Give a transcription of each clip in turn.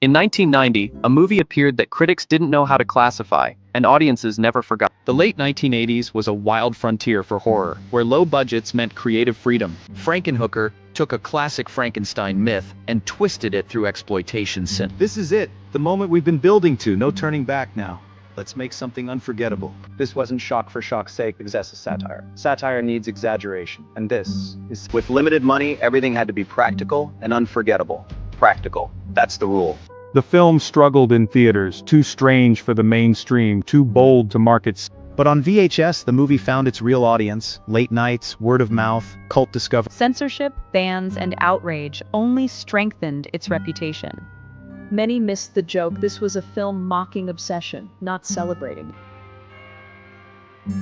In 1990, a movie appeared that critics didn't know how to classify, and audiences never forgot. The late 1980s was a wild frontier for horror, where low budgets meant creative freedom. Frankenhooker took a classic Frankenstein myth and twisted it through exploitation sin. This is it, the moment we've been building to, no turning back now. Let's make something unforgettable. This wasn't shock for shock's sake, excessive satire. Satire needs exaggeration, and this is... With limited money, everything had to be practical and unforgettable. Practical. That's the rule. The film struggled in theaters, too strange for the mainstream, too bold to market. But on VHS, the movie found its real audience. Late nights, word of mouth, cult discovery. Censorship, bans, and outrage only strengthened its reputation. Many missed the joke. This was a film mocking obsession, not celebrating.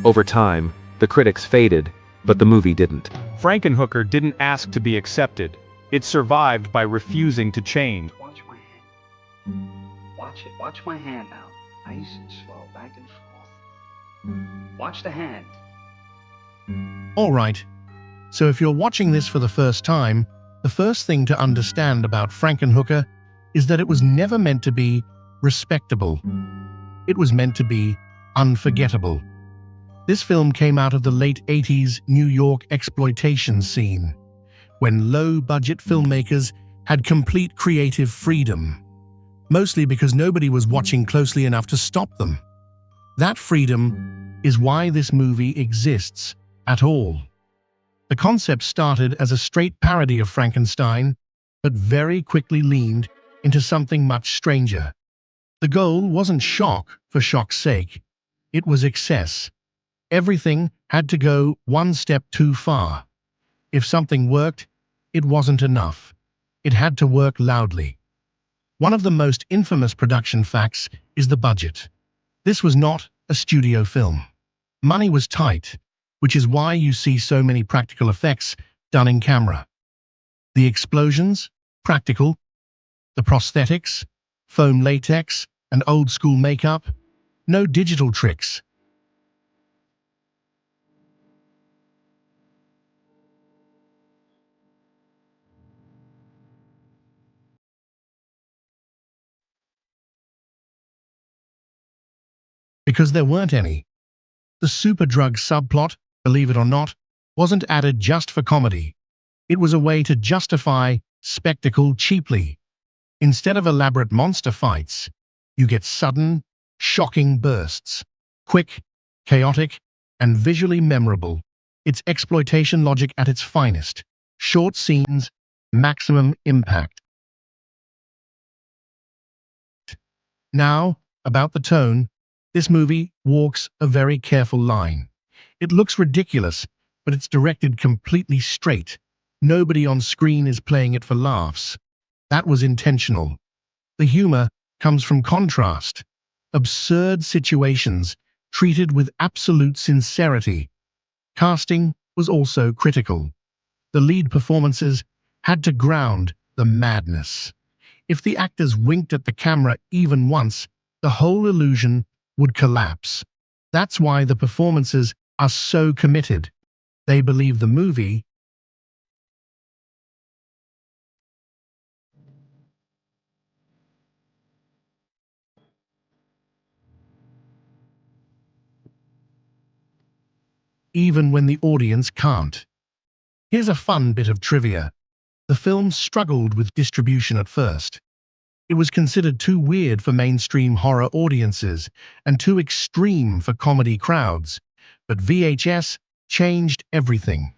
Over time, the critics faded, but the movie didn't. Frankenhooker didn't ask to be accepted. It survived by refusing to change. Watch my hand. Watch it. Watch my hand now. Nice and slow, back and forth. Watch the hand. All right. So if you're watching this for the first time, the first thing to understand about Frankenhooker is that it was never meant to be respectable. It was meant to be unforgettable. This film came out of the late 80s New York exploitation scene, when low-budget filmmakers had complete creative freedom, mostly because nobody was watching closely enough to stop them. That freedom is why this movie exists at all. The concept started as a straight parody of Frankenstein, but very quickly leaned into something much stranger. The goal wasn't shock for shock's sake. It was excess. Everything had to go one step too far. If something worked, it wasn't enough. It had to work loudly. One of the most infamous production facts is the budget. This was not a studio film. Money was tight, which is why you see so many practical effects done in camera. The explosions, practical. The prosthetics, foam latex, and old-school makeup. No digital tricks. Because there weren't any. The super-drug subplot, believe it or not, wasn't added just for comedy. It was a way to justify spectacle cheaply. Instead of elaborate monster fights, you get sudden, shocking bursts. Quick, chaotic, and visually memorable. It's exploitation logic at its finest. Short scenes, maximum impact. Now, about the tone, this movie walks a very careful line. It looks ridiculous, but it's directed completely straight. Nobody on screen is playing it for laughs. That was intentional. The humor comes from contrast. Absurd situations treated with absolute sincerity. Casting was also critical. The lead performances had to ground the madness. If the actors winked at the camera even once, the whole illusion would collapse. That's why the performances are so committed. They believe the movie. Even when the audience can't. Here's a fun bit of trivia. The film struggled with distribution at first. It was considered too weird for mainstream horror audiences and too extreme for comedy crowds. But VHS changed everything.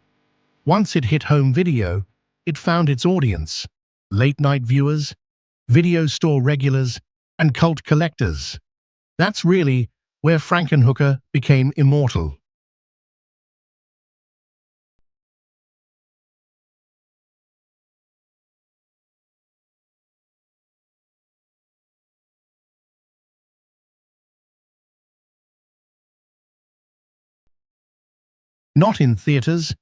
Once it hit home video, it found its audience. Late-night viewers, video store regulars, and cult collectors. That's really where Frankenhooker became immortal. Not in theaters,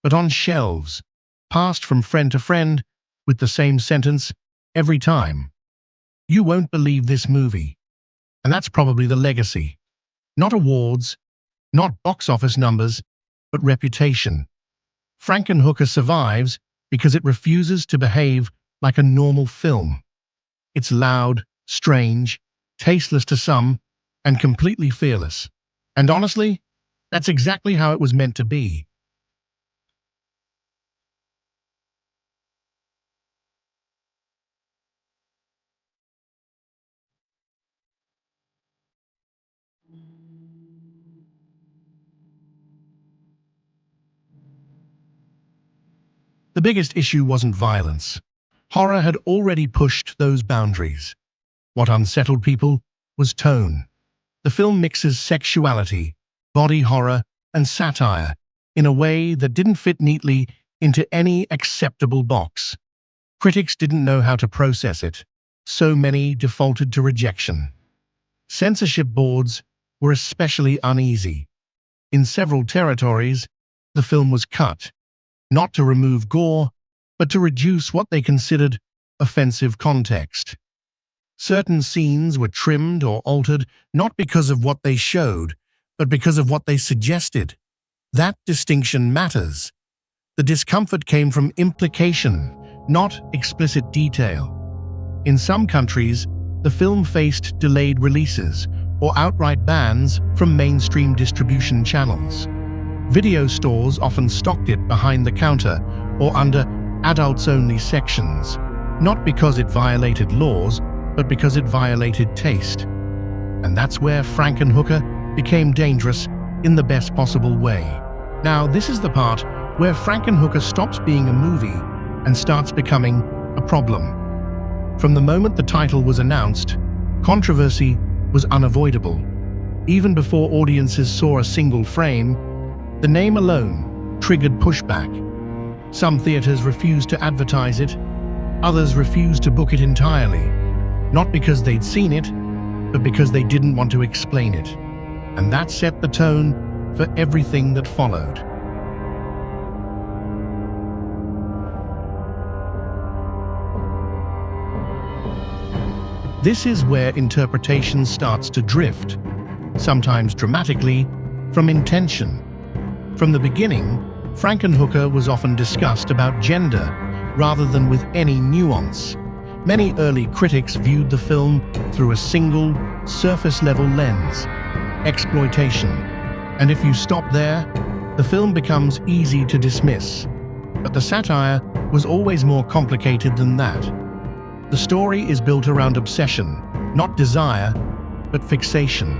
but on shelves, passed from friend to friend with the same sentence every time. You won't believe this movie. And that's probably the legacy. Not awards, not box office numbers, but reputation. Frankenhooker survives because it refuses to behave like a normal film. It's loud, strange, tasteless to some, and completely fearless. And honestly, that's exactly how it was meant to be. The biggest issue wasn't violence. Horror had already pushed those boundaries. What unsettled people was tone. The film mixes sexuality, body horror, and satire in a way that didn't fit neatly into any acceptable box. Critics didn't know how to process it. So many defaulted to rejection. Censorship boards were especially uneasy. In several territories, the film was cut, not to remove gore, but to reduce what they considered offensive context. Certain scenes were trimmed or altered not because of what they showed, but because of what they suggested. That distinction matters. The discomfort came from implication, not explicit detail. In some countries, the film faced delayed releases or outright bans from mainstream distribution channels. Video stores often stocked it behind the counter or under adults-only sections, not because it violated laws, but because it violated taste. And that's where Frankenhooker became dangerous in the best possible way. Now, this is the part where Frankenhooker stops being a movie and starts becoming a problem. From the moment the title was announced, controversy was unavoidable. Even before audiences saw a single frame, the name alone triggered pushback. Some theaters refused to advertise it, others refused to book it entirely, not because they'd seen it, but because they didn't want to explain it. And that set the tone for everything that followed. This is where interpretation starts to drift, sometimes dramatically, from intention. From the beginning, Frankenhooker was often discussed about gender, rather than with any nuance. Many early critics viewed the film through a single, surface-level lens: exploitation. And if you stop there, the film becomes easy to dismiss. But the satire was always more complicated than that. The story is built around obsession, not desire, but fixation.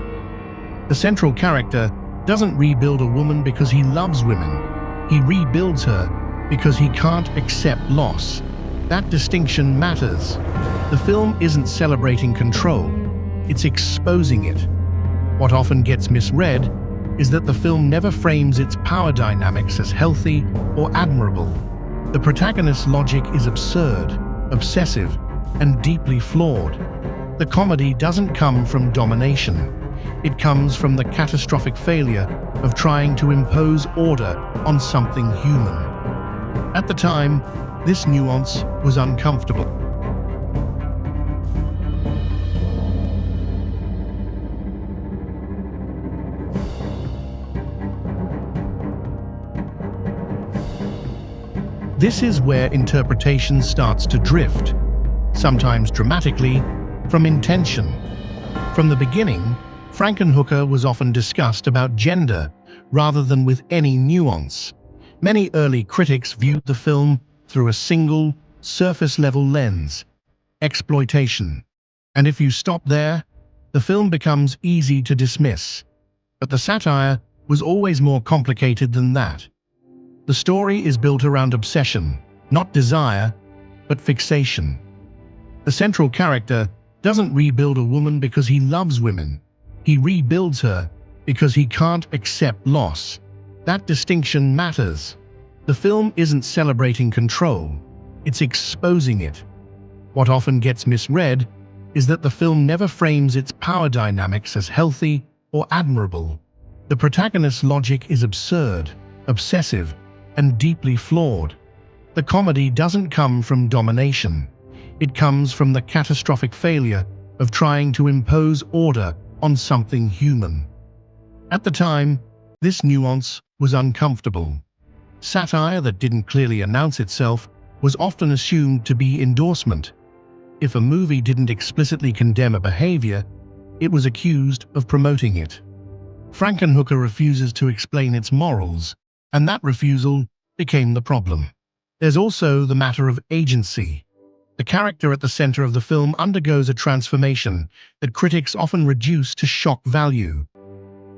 The central character doesn't rebuild a woman because he loves women. He rebuilds her because he can't accept loss. That distinction matters. The film isn't celebrating control, it's exposing it. What often gets misread is that the film never frames its power dynamics as healthy or admirable. The protagonist's logic is absurd, obsessive, and deeply flawed. The comedy doesn't come from domination. It comes from the catastrophic failure of trying to impose order on something human. At the time, this nuance was uncomfortable. This is where interpretation starts to drift, sometimes dramatically, from intention. From the beginning, Frankenhooker was often discussed about gender, rather than with any nuance. Many early critics viewed the film through a single, surface-level lens: exploitation. And if you stop there, the film becomes easy to dismiss. But the satire was always more complicated than that. The story is built around obsession, not desire, but fixation. The central character doesn't rebuild a woman because he loves women. He rebuilds her because he can't accept loss. That distinction matters. The film isn't celebrating control, it's exposing it. What often gets misread is that the film never frames its power dynamics as healthy or admirable. The protagonist's logic is absurd, obsessive, and deeply flawed. The comedy doesn't come from domination. It comes from the catastrophic failure of trying to impose order on something human. At the time, this nuance was uncomfortable. Satire that didn't clearly announce itself was often assumed to be endorsement. if a movie didn't explicitly condemn a behavior, it was accused of promoting it. Frankenhooker refuses to explain its morals, and that refusal became the problem. There's also the matter of agency. The character at the center of the film undergoes a transformation that critics often reduce to shock value.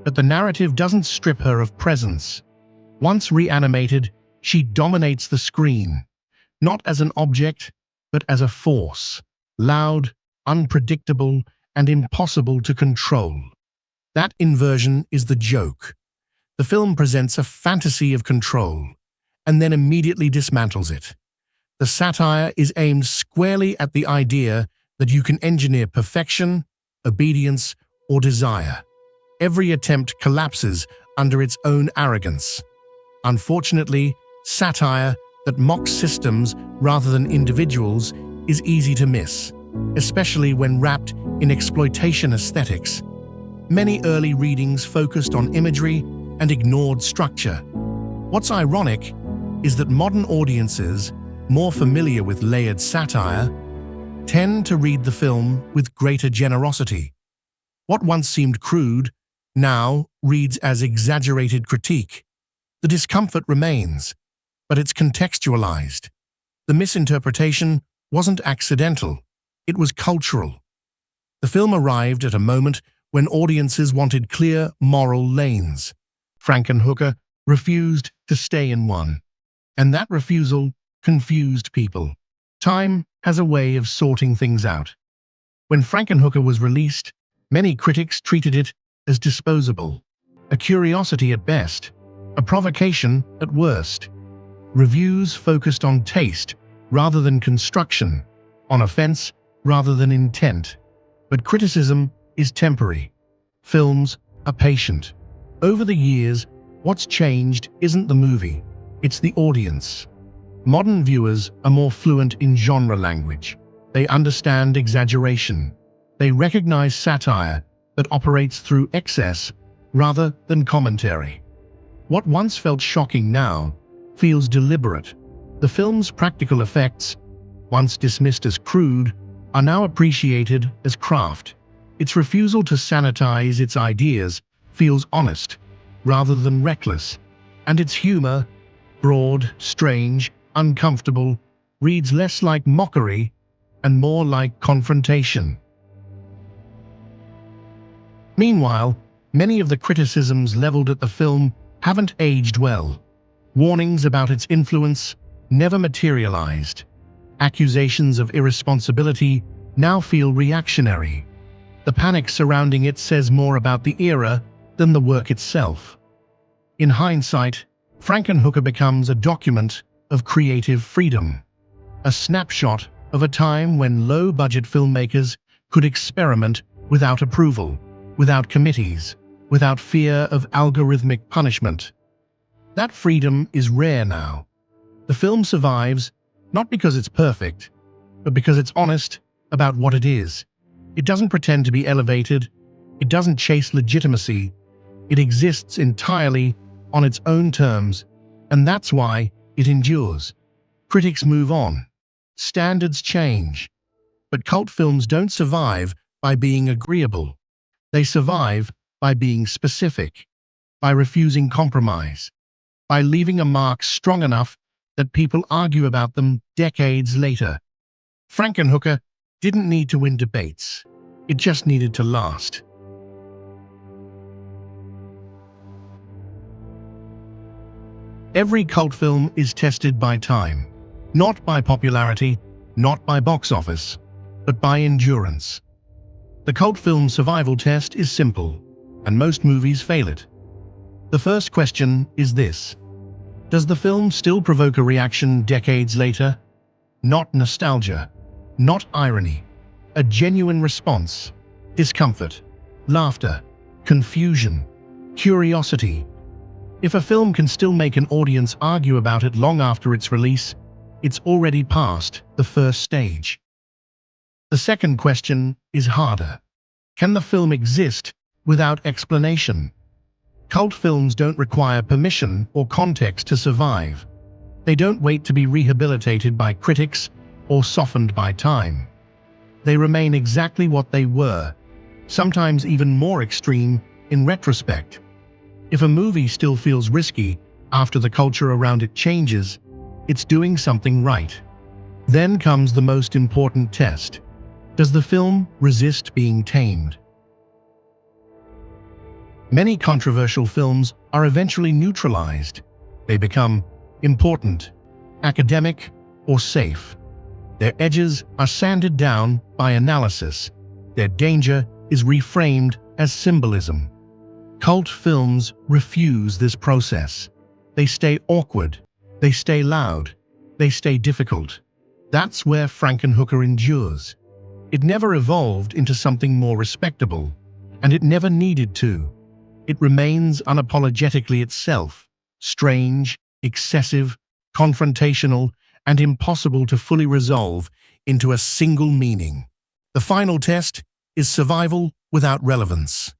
But the narrative doesn't strip her of presence. Once reanimated, she dominates the screen, not as an object, but as a force, loud, unpredictable, and impossible to control. That inversion is the joke. The film presents a fantasy of control, and then immediately dismantles it. The satire is aimed squarely at the idea that you can engineer perfection, obedience, or desire. Every attempt collapses under its own arrogance. Unfortunately, satire that mocks systems rather than individuals is easy to miss, especially when wrapped in exploitation aesthetics. Many early readings focused on imagery and ignored structure. What's ironic is that modern audiences, more familiar with layered satire, tend to read the film with greater generosity. What once seemed crude now reads as exaggerated critique. The discomfort remains, but it's contextualized. The misinterpretation wasn't accidental, it was cultural. The film arrived at a moment when audiences wanted clear moral lanes. Frankenhooker refused to stay in one, and that refusal confused people. Time has a way of sorting things out. When Frankenhooker was released, many critics treated it as disposable, a curiosity at best, a provocation at worst. Reviews focused on taste rather than construction, on offense rather than intent. But criticism is temporary. Films are patient. Over the years, what's changed isn't the movie, it's the audience. Modern viewers are more fluent in genre language. They understand exaggeration. They recognize satire that operates through excess rather than commentary. What once felt shocking now feels deliberate. The film's practical effects, once dismissed as crude, are now appreciated as craft. Its refusal to sanitize its ideas feels honest rather than reckless, and its humor, broad, strange, uncomfortable, reads less like mockery and more like confrontation. Meanwhile, many of the criticisms leveled at the film haven't aged well. Warnings about its influence never materialized. Accusations of irresponsibility now feel reactionary. The panic surrounding it says more about the era than the work itself. In hindsight, Frankenhooker becomes a document of creative freedom, a snapshot of a time when low-budget filmmakers could experiment without approval, without committees, without fear of algorithmic punishment. That freedom is rare now. The film survives not because it's perfect, but because it's honest about what it is. It doesn't pretend to be elevated. It doesn't chase legitimacy. It exists entirely on its own terms, and that's why it endures. Critics move on. Standards change. But cult films don't survive by being agreeable. They survive by being specific, by refusing compromise, by leaving a mark strong enough that people argue about them decades later. Frankenhooker didn't need to win debates. It just needed to last. Every cult film is tested by time, not by popularity, not by box office, but by endurance. The cult film survival test is simple, and most movies fail it. The first question is this: does the film still provoke a reaction decades later? Not nostalgia, not irony, a genuine response, discomfort, laughter, confusion, curiosity. If a film can still make an audience argue about it long after its release, it's already passed the first stage. The second question is harder. Can the film exist without explanation? Cult films don't require permission or context to survive. They don't wait to be rehabilitated by critics or softened by time. They remain exactly what they were, sometimes even more extreme in retrospect. If a movie still feels risky after the culture around it changes, it's doing something right. Then comes the most important test. Does the film resist being tamed? Many controversial films are eventually neutralized. They become important, academic, or safe. Their edges are sanded down by analysis. Their danger is reframed as symbolism. Cult films refuse this process. They stay awkward. They stay loud. They stay difficult. That's where Frankenhooker endures. It never evolved into something more respectable, and it never needed to. It remains unapologetically itself, strange, excessive, confrontational, and impossible to fully resolve into a single meaning. The final test is survival without relevance.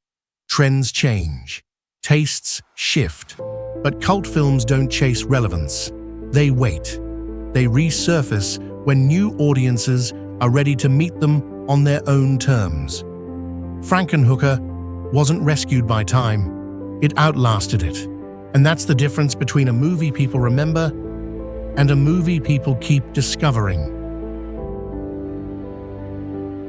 Trends change, tastes shift, but cult films don't chase relevance. They wait. They resurface when new audiences are ready to meet them on their own terms. Frankenhooker wasn't rescued by time, it outlasted it. And that's the difference between a movie people remember and a movie people keep discovering.